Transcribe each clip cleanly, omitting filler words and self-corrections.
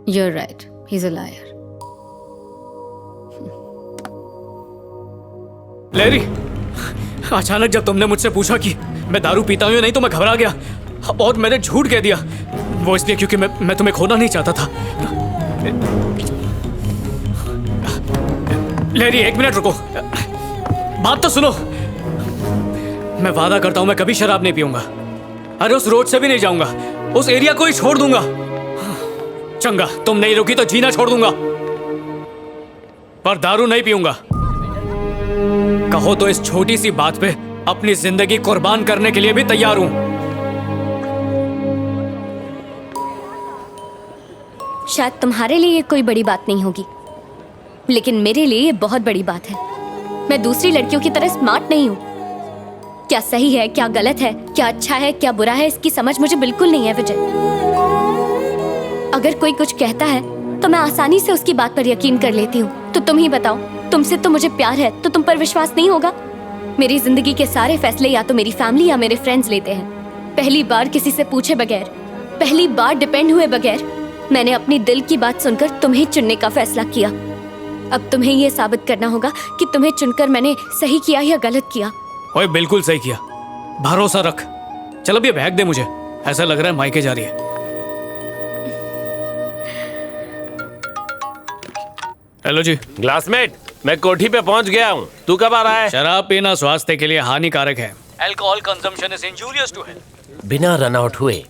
You're right. He's a liar. लहरी, अचानक जब तुमने मुझसे पूछा कि मैं दारू पीता हूँ या नहीं तो मैं घबरा गया और मैंने झूठ कह दिया। वो इसलिए क्योंकि मैं तुम्हें खोना नहीं चाहता था। लहरी, 1 मिनट रुको, बात तो सुनो। मैं वादा करता हूँ मैं कभी शराब नहीं पीऊंगा। अरे उस रोड से भी नहीं जाऊंगा, उस एरिया को ही छोड़ दूंगा। चंगा, तुम नहीं रुकी तो जीना छोड़ दूंगा, पर दारू नहीं पीऊंगा। कहो तो इस छोटी सी बात पे अपनी जिंदगी कुर्बान करने के लिए भी तैयार हूं। शायद तुम्हारे लिए ये कोई बड़ी बात नहीं होगी, लेकिन मेरे लिए ये बहुत बड़ी बात है। मैं दूसरी लड़कियों की तरह स्मार्ट नहीं हूँ। क्या सही है, क्या गलत है, क्या अच्छा है, क्या बुरा है, इसकी समझ मुझे बिल्कुल नहीं है विजय। अगर कोई कुछ कहता है तो मैं आसानी से उसकी बात पर यकीन कर लेती हूँ। तो तुम ही बताओ, तुमसे तो मुझे प्यार है तो तुम पर विश्वास नहीं होगा? मेरी जिंदगी के सारे फैसले या तो मेरी फैमिली या मेरे फ्रेंड्स लेते हैं। पहली बार किसी से पूछे बगैर, पहली बार डिपेंड हुए बगैर मैंने अपनी दिल की बात सुनकर तुम्हें चुनने का फैसला किया। अब तुम्हें ये साबित करना होगा कि तुम्हें चुनकर मैंने सही किया या गलत किया। ओए, बिल्कुल सही किया, भरोसा रख। चल अब ये बैग दे मुझे, ऐसा लग रहा है मायके जा रही है। हेलो जी। क्लासमेट, मैं कोठी पे पहुंच गया हूँ। तू कब आ रहा है? शराब पीना स्वास्थ्य के लिए हानिकारक है। Alcohol consumption is injurious to health. बिना रन आउट हुए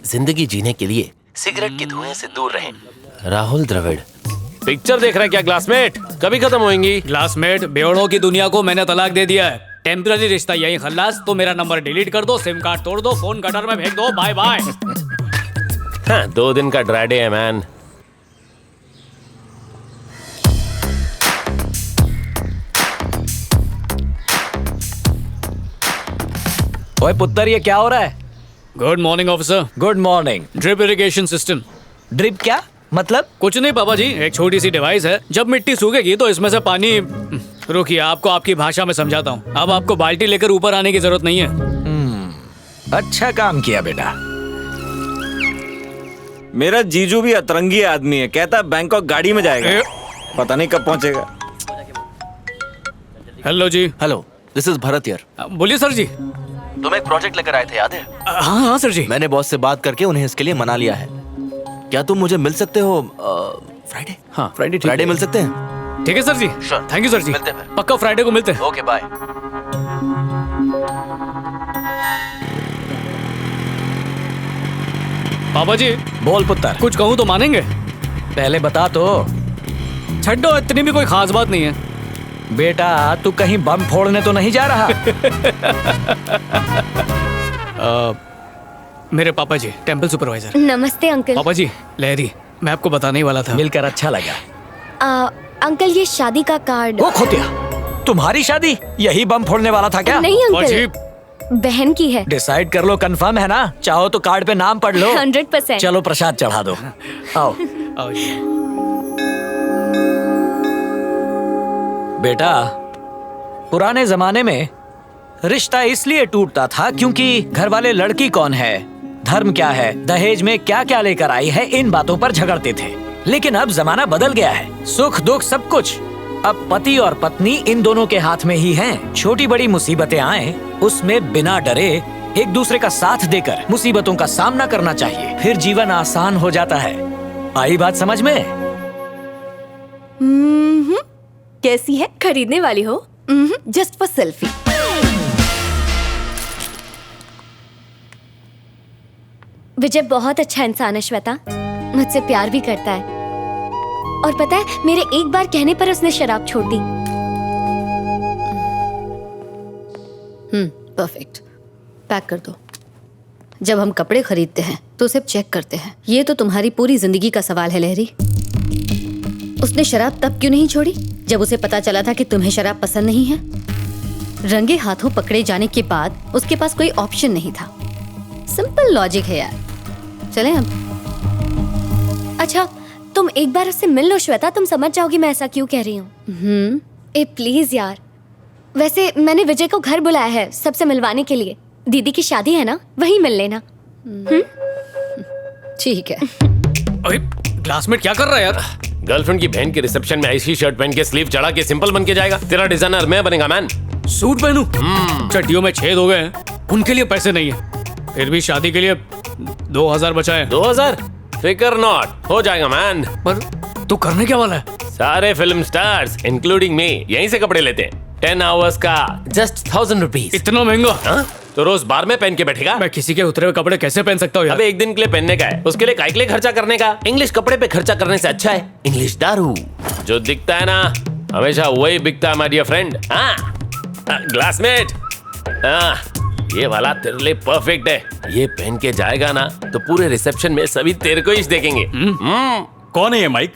जिंदगी जीने के लिए सिगरेट के धुएं से दूर रहें। राहुल द्रविड़। पिक्चर देख रहा है क्या क्लासमेट? कभी खत्म होएंगी। क्लासमेट, बेवड़ों की दुनिया को मैंने तलाक दे दिया है। टेम्पररी रिश्ता यही खल्लास। तो मेरा नंबर डिलीट कर दो, सिम कार्ड तोड़ दो, फोन गटर में फेंक दो, बाय बाय। हाँ, 2 दिन का ड्राई डे है मैन। ओए पुत्तर, ये क्या हो रहा है? Good morning officer. Good morning. Drip irrigation system. Drip क्या मतलब? कुछ नहीं पापा जी, एक छोटी सी डिवाइस है। जब मिट्टी सूखेगी तो इसमें से पानी। रुकिए, आपको आपकी भाषा में समझाता हूँ। अब आपको बाल्टी लेकर ऊपर आने की जरूरत नहीं है। अच्छा काम किया बेटा। मेरा जीजू भी अतरंगी आदमी है, कहता बैंकॉक गाड़ी में जाएगा, पता नहीं कब पहुंचेगा। Hello ji. Hello, this is Bharat here. बोलिए सर जी। तुम एक प्रोजेक्ट लेकर आए थे, याद है? हाँ हाँ सर जी। मैंने बॉस से बात करके उन्हें इसके लिए मना लिया है। क्या तुम मुझे मिल सकते हो फ्राइडे? हाँ, फ्राइडे ठीक फ्राइडे है। मिल सकते हैं? ठीक है सर जी। Sure. थैंक यू सर जी। मिलते हैं फिर। पक्का फ्राइडे को मिलते हैं। Okay bye. पापा जी, बोल पुत्तर। कुछ कहूँ तो मानेंगे? पहले बता तो। छड्डो, इतनी भी कोई खास बात नहीं है। बेटा, तू कहीं बम फोड़ने तो नहीं जा रहा? मेरे पापा जी, टेम्पल सुपरवाइजर। नमस्ते अंकल। पापा जी, लहरी, मैं आपको बताने ही वाला था। मिलकर अच्छा लगा। अंकल, ये शादी का कार्ड। वो खोतिया, तुम्हारी शादी? यही बम फोड़ने वाला था क्या? नहीं पापा जी, अंकल, बहन की है। डिसाइड कर लो, कंफर्म है ना? चाहो तो कार्ड पे नाम पढ़ लो। 100%। चलो प्रसाद चढ़ा दो। आओ आओ जी। बेटा, पुराने जमाने में रिश्ता इसलिए टूटता था क्योंकि घर वाले लड़की कौन है, धर्म क्या है, दहेज में क्या क्या लेकर आई है, इन बातों पर झगड़ते थे। लेकिन अब जमाना बदल गया है। सुख दुख सब कुछ अब पति और पत्नी इन दोनों के हाथ में ही हैं। छोटी बड़ी मुसीबतें आए, उसमें बिना डरे एक दूसरे का साथ देकर मुसीबतों का सामना करना चाहिए, फिर जीवन आसान हो जाता है। आई बात समझ में? कैसी है? खरीदने वाली हो? Just for selfie. विजय बहुत अच्छा इंसान है श्वेता, मुझसे प्यार भी करता है। और पता है, मेरे एक बार कहने पर उसने शराब छोड़ दी। परफेक्ट। पैक कर दो। जब हम कपड़े खरीदते हैं तो उसे चेक करते हैं। ये तो तुम्हारी पूरी जिंदगी का सवाल है लहरी। उसने शराब तब क्यों नहीं छोड़ी जब उसे पता चला था कि तुम्हें शराब पसंद नहीं है? रंगे हाथों पकड़े जाने के बाद उसके पास कोई ऑप्शन नहीं था। सिंपल लॉजिक है यार। चलें अब। अच्छा, तुम एक बार उससे मिल लो श्वेता, तुम समझ जाओगी मैं ऐसा क्यों कह रही हूँ। ए प्लीज यार। वैसे मैंने विजय को घर बुलाया है सबसे मिलवाने के लिए। दीदी की शादी है ना, वहीं मिल लेना। ठीक है। अरे क्लासमेट क्या कर रहा है यार? गर्लफ्रेंड की बहन के रिसेप्शन में ऐसी शर्ट पहन के स्लीव चढ़ा के सिंपल बन के जाएगा? तेरा डिजाइनर मैं बनेगा मैन। सूट पहनूं? चड्डियों में छेद हो गए हैं, उनके लिए पैसे नहीं है, फिर भी शादी के लिए 2000 बचाए। 2000? फिकर नॉट, हो जाएगा मैन। पर तू करने क्या वाला है? सारे फिल्म स्टार्स इंक्लूडिंग मी यहीं से कपड़े लेते हैं। 10 आवर्स का जस्ट 1000 रुपीज। इतना महंगा? हाँ? तो रोज बार में पहन के बैठेगा? मैं किसी के उतरे हुए कपड़े कैसे पहन सकता हूँ यार? अबे एक दिन के लिए पहनने का है, उसके लिए काय के लिए खर्चा करने का? इंग्लिश कपड़े पे खर्चा करने से अच्छा है इंग्लिश दारू। जो दिखता है ना हमेशा वही बिकता है माय डियर फ्रेंड। हाँ ग्लासमेट, हाँ ये वाला तेरे लिए परफेक्ट है। ये पहन के जाएगा ना तो पूरे रिसेप्शन में सभी तेरे को ही देखेंगे। कौन है ये माइक?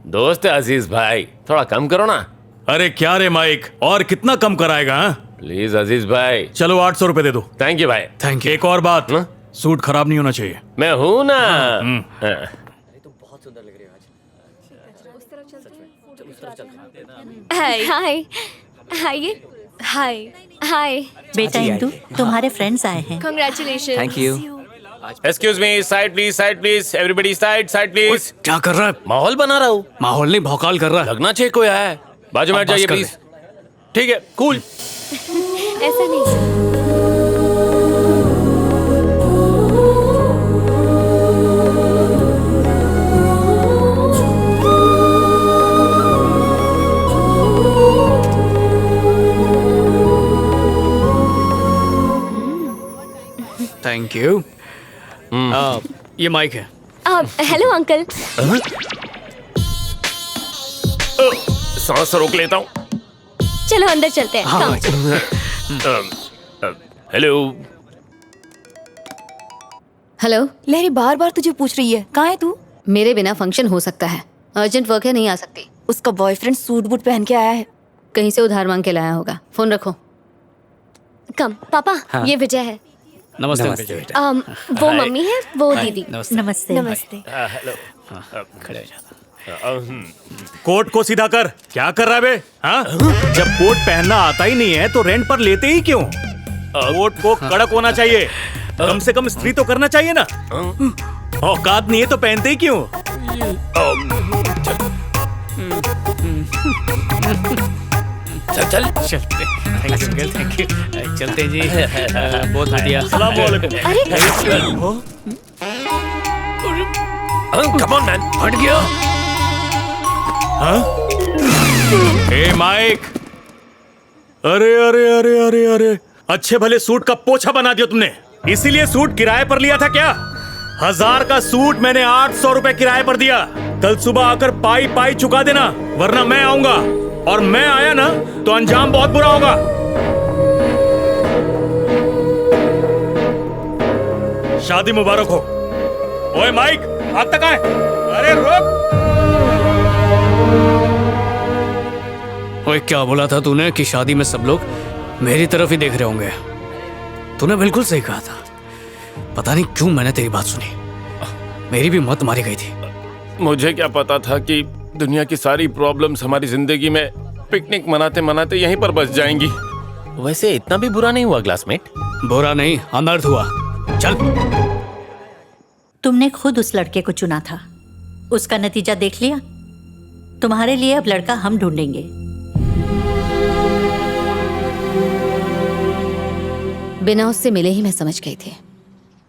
दोस्त है अजीज भाई, थोड़ा कम करो ना। अरे क्या रे माइक, और कितना कम कराएगा? हाँ? प्लीज अजीज भाई। चलो 800 रुपए दे दो। थैंक यू भाई। Thank you. एक और बात, हाँ? सूट खराब नहीं होना चाहिए। मैं हूं ना। हाँ। हाय हाय हाय हाय हाय। बेटा इंदु, तुम्हारे फ्रेंड्स आए हैं। Congratulation. Thank you. Excuse me, side please, everybody side please. क्या कर रहा है? माहौल बना रहा हूँ। माहौल नहीं, भौकाल कर रहा है। लगना चाहिए कोई आया है। बाजू में हट अब बस जाइए कर प्लीज। ठीक है, कूल। ऐसा नहीं। Thank you. ये माइक है। Hello uncle. सांस रोक लेता हूँ। चलो अंदर चलते हैं। हाँ, Come. हेलो। हेलो, लहरी बार बार तुझे पूछ रही है, कहाँ है तू? मेरे बिना फंक्शन हो सकता है, अर्जेंट वर्क है, नहीं आ सकती। उसका बॉयफ्रेंड सूट बूट पहन के आया है। कहीं से उधार मांग के लाया होगा। फोन रखो। कम पापा, ये विजय है। नमस्ते अंकल जी। वो मम्मी है, वो दीदी। नमस्ते। नमस्ते। खड़े हो जा। कोट को सीधा कर। क्या कर रहा है बे? हाँ? जब कोट पहनना आता ही नहीं है तो रेंट पर लेते ही क्यों? कोट को कड़क होना चाहिए, कम से कम इस्त्री तो करना चाहिए ना। औकात नहीं है तो पहनते ही क्यों? चल चलते। Thank you uncle, thank you. चलते जी। बहुत बढ़िया। अस्सलाम वालेकुम। Come on man. हट गया। हाँ? ए माइक, अरे अरे अरे अरे अरे, अच्छे भले सूट का पोछा बना दिया तुमने। इसीलिए सूट किराए पर लिया था क्या? 1000 का सूट मैंने 800 रुपए किराए पर दिया। कल सुबह आकर पाई पाई चुका देना, वरना मैं आऊंगा, और मैं आया ना तो अंजाम बहुत बुरा होगा। शादी मुबारक हो। ओए माइक, हाथ तक आए। अरे रुक। ओए क्या बोला था तूने कि शादी में सब लोग मेरी तरफ ही देख रहे होंगे? तूने बिल्कुल सही कहा था। पता नहीं क्यों मैंने तेरी बात सुनी, मेरी भी मत मारी गई थी। मुझे क्या पता था कि दुनिया की सारी प्रॉब्लम्स हमारी जिंदगी में पिकनिक मनाते मनाते यहीं पर बस जाएंगी। वैसे इतना भी बुरा नहीं हुआ ग्लासमेट। बुरा नहीं, अनर्थ हुआ। चल। तुमने खुद उस लड़के को चुना था, उसका नतीजा देख लिया। तुम्हारे लिए अब लड़का हम ढूंढेंगे। बिना उससे मिले ही मैं समझ गई थी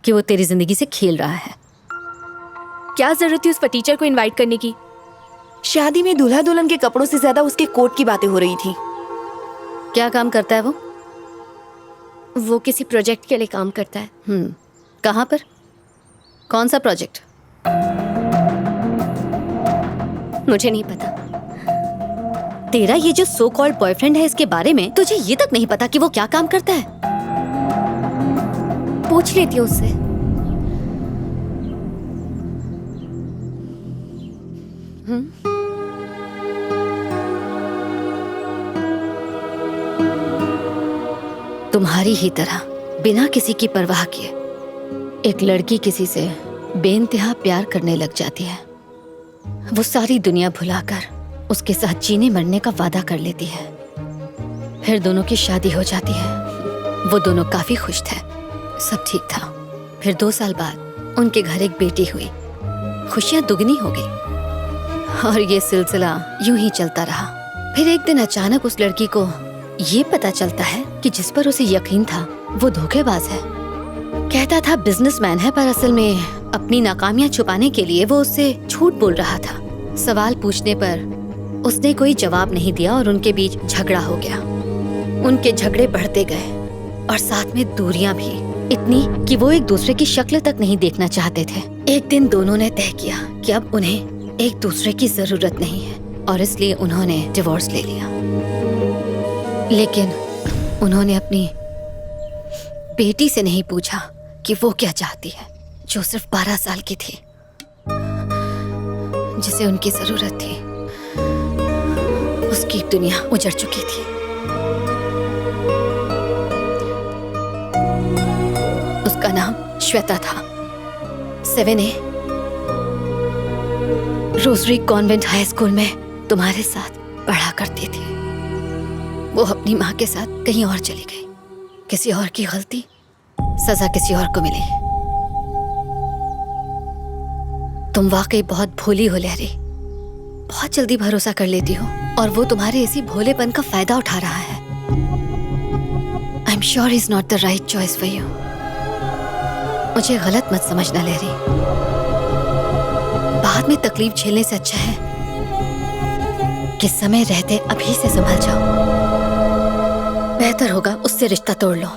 कि वो तेरी जिंदगी से खेल रहा है। क्या जरूरत थी उस टीचर को इनवाइट करने की? शादी में दूल्हा दुल्हन के कपड़ों से ज्यादा उसके कोट की बातें हो रही थी। क्या काम करता है वो? वो किसी प्रोजेक्ट के लिए काम करता है। कहाँ पर? कौन सा प्रोजेक्ट? मुझे नहीं पता। तेरा ये जो सो कॉल्ड बॉयफ्रेंड है, इसके बारे में तुझे ये तक नहीं पता कि वो क्या काम करता है? पूछ लेती हूँ उससे। तुम्हारी ही तरह बिना किसी की परवाह किए एक लड़की किसी से बेइंतहा प्यार करने लग जाती है। वो सारी दुनिया भुलाकर उसके साथ जीने मरने का वादा कर लेती है। फिर दोनों की शादी हो जाती है। वो दोनों काफी खुश थे, सब ठीक था। फिर 2 साल बाद उनके घर एक बेटी हुई। खुशियां दुगनी हो गई और ये सिलसिला यूं ही चलता रहा। फिर एक दिन अचानक उस लड़की को ये पता चलता है कि जिस पर उसे यकीन था वो धोखेबाज है। कहता था बिजनेसमैन है, पर असल में अपनी नाकामियां छुपाने के लिए वो उससे झूठ बोल रहा था। सवाल पूछने पर उसने कोई जवाब नहीं दिया और उनके बीच झगड़ा हो गया। उनके झगड़े बढ़ते गए और साथ में दूरियां भी, इतनी कि वो एक दूसरे की शक्ल तक नहीं देखना चाहते थे। एक दिन दोनों ने तय किया कि अब उन्हें एक दूसरे की जरूरत नहीं है और इसलिए उन्होंने डिवोर्स ले लिया। लेकिन उन्होंने अपनी बेटी से नहीं पूछा कि वो क्या चाहती है, जो सिर्फ 12 साल की थी, जिसे उनकी जरूरत थी। उसकी दुनिया उजड़ चुकी थी। उसका नाम श्वेता था। 7A rosary convent high school में तुम्हारे साथ पढ़ा करती थी। वो अपनी माँ के साथ कहीं और चली गई। किसी और की गलती, सजा किसी और को मिली। तुम वाकई बहुत भोली हो लहरी, बहुत जल्दी भरोसा कर लेती हो और वो तुम्हारे इसी भोलेपन का फायदा उठा रहा है। I am sure is not the right choice for you. मुझे गलत मत समझना लहरी, बाद में तकलीफ झेलने से अच्छा है कि समय रहते अभी से संभल जाओ। बेहतर होगा उससे रिश्ता तोड़ लो।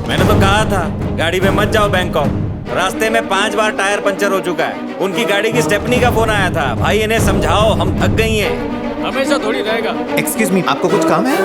मैंने तो कहा था गाड़ी में मत जाओ बैंकॉक। रास्ते में 5 बार टायर पंचर हो चुका है। उनकी गाड़ी की स्टेपनी का फोन आया था, भाई इन्हें समझाओ, हम थक गई हैं। हमेशा थोड़ी रहेगा। एक्सक्यूज मी, आपको कुछ काम है?